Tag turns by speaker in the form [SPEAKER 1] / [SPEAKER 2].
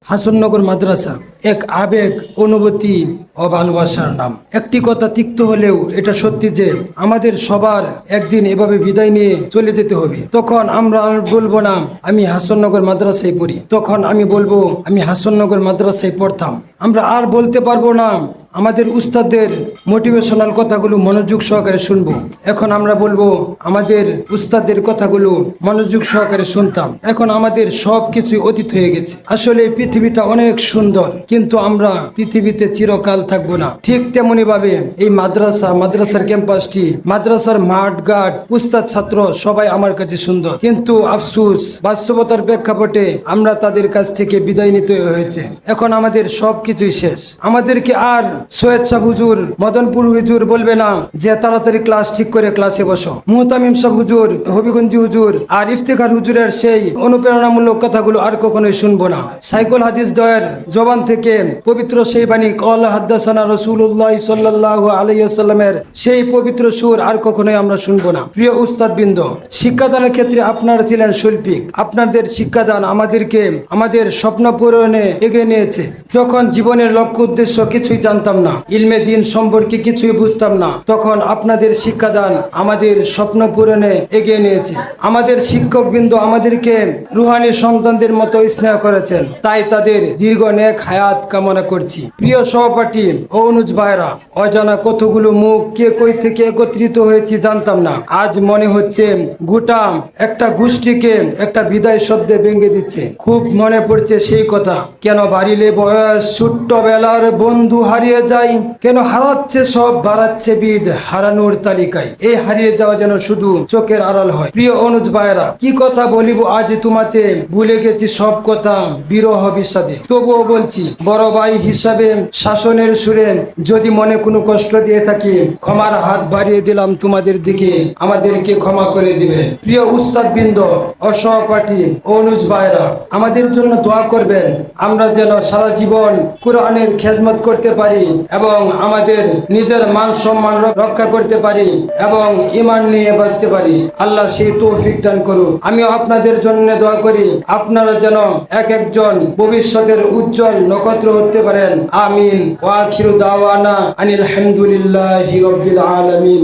[SPEAKER 1] হাসননগর মাদ্রাসা এক আবেগ, অনুভূতি ও ভালোবাসার নাম। একটি কথা তিক্ত হলেও এটা সত্যি যে আমাদের সবার একদিন এভাবে বিদায় নিয়ে চলে যেতে হবে। তখন আমরা আর বলবো না আমি হাসননগর মাদ্রাসায় পড়ি, তখন আমি বলবো আমি হাসননগর মাদ্রাসায় পড়তাম। আমরা আর বলতে পারবো না আমাদের উস্তাদের মোটিভেশনাল কথাগুলো মনোযোগ সহকারে শুনবো। এখন আমরা বলবো আমাদের উস্তাদের কথাগুলো মনোযোগ সহকারে শুনতাম। এখন আমাদের সব কিছুই অতীত হয়ে গেছে। আসলে পৃথিবীটা অনেক সুন্দর, কিন্তু আমরা পৃথিবীতে চিরকাল থাকবো না। ঠিক তেমনি ভাবে এই মাদ্রাসার ক্যাম্পাসটি, মাদ্রাসার মাঠ ঘাট, উস্তাদ ছাত্র সবাই আমার কাছে সুন্দর, কিন্তু আফসোস বাস্তবতার প্রেক্ষাপটে আমরা তাদের কাছ থেকে বিদায় নিতে হয়েছে। এখন আমাদের সব কিছুই শেষ। আমাদেরকে আর সৈয়দ সাহেব হুজুর, মদনপুর হুজুর বলবে না যে তাড়াতাড়ি ক্লাস ঠিক করে ক্লাসে বসো। মুহতামিম সাহেব হুজুর, হবিগঞ্জি হুজুর আর ইফতেখার হুজুরের সেই অনুপ্রেরণামূলক কথাগুলো আর কখনোই শুনবো না। সাইকুল হাদিস দয়ের জবান থেকে পবিত্র সেই বাণী ক্বালা হাদ্দাসানা রাসূলুল্লাহ সাল্লাল্লাহু আলাইহি ওয়াসাল্লামের সেই পবিত্র সুর আর কখনোই আমরা শুনবো না। প্রিয় উস্তাদবৃন্দ, শিক্ষাদানের ক্ষেত্রে আপনারা ছিলেন শৈল্পিক। আপনাদের শিক্ষাদান আমাদেরকে আমাদের স্বপ্ন পূরণে এগিয়ে নিয়েছে। যখন জীবনের লক্ষ্য উদ্দেশ্য কিছুই জানতাম না, ইলমে দিন সম্পর্কে কিছুই বুঝতাম না, তখন আপনাদের শিক্ষাদান আমাদের স্বপ্ন পূরণে এগিয়ে নিয়েছে। আমাদের শিক্ষকবৃন্দ আমাদেরকে রুহানি সন্তানদের মতো স্নেহ করেছেন, তাই তাদের দীর্ঘ নেক হায়াত কামনা করছি। প্রিয় সহপাঠী ও অনুজ ভাইরা, অজানা কতগুলো মুখ কে কই থেকে একত্রিত হয়েছি জানতাম না। আজ মনে হচ্ছে গোটা একটা গোষ্ঠীকে একটা বিদায় শব্দে ভেঙে দিচ্ছে। খুব মনে পড়ছে সেই কথা, কেন বাড়িলে বয়স, ছোট্ট বেলার বন্ধু হারিয়ে যায়, কেন হারাচ্ছে সব বাড়াচ্ছে বিদ হারানোর তালিকায়। এই হারিয়ে যাওয়া যেন শুধু চোখের আড়াল হয়। প্রিয় অনুজ ভাইরা, কি কথা বলিব আজ তোমাতে, ভুলে গেছি সব কথা বিরহ বিষাদে। তবুও বলছি বড় ভাই হিসাবে শাসনের সুরে, যদি মনে কোনো কষ্ট দিয়ে থাকি, ক্ষমার হাত বাড়িয়ে দিলাম তোমাদের দিকে, আমাদেরকে ক্ষমা করে দিবে। প্রিয় উস্তাদ বৃন্দ, অসহপাঠী অনুজ ভাইরা, আমাদের জন্য দোয়া করবেন, আমরা যেন সারা জীবন কোরআনের খেদমত করতে পারি এবং আমাদের নিজের মান সম্মান রক্ষা করতে পারি এবং ঈমান নিয়ে বাঁচতে পারি। আল্লাহ সেই তৌফিক দান করুন। আমিও আপনাদের জন্য দোয়া করি, আপনারা যেন এক একজন ভবিষ্যতের উজ্জ্বল নক্ষত্র হতে পারেন। আমিন। ওয়া আখিরু দাওয়ানা আনিল হামদুলিল্লাহি রাব্বিল আলামিন।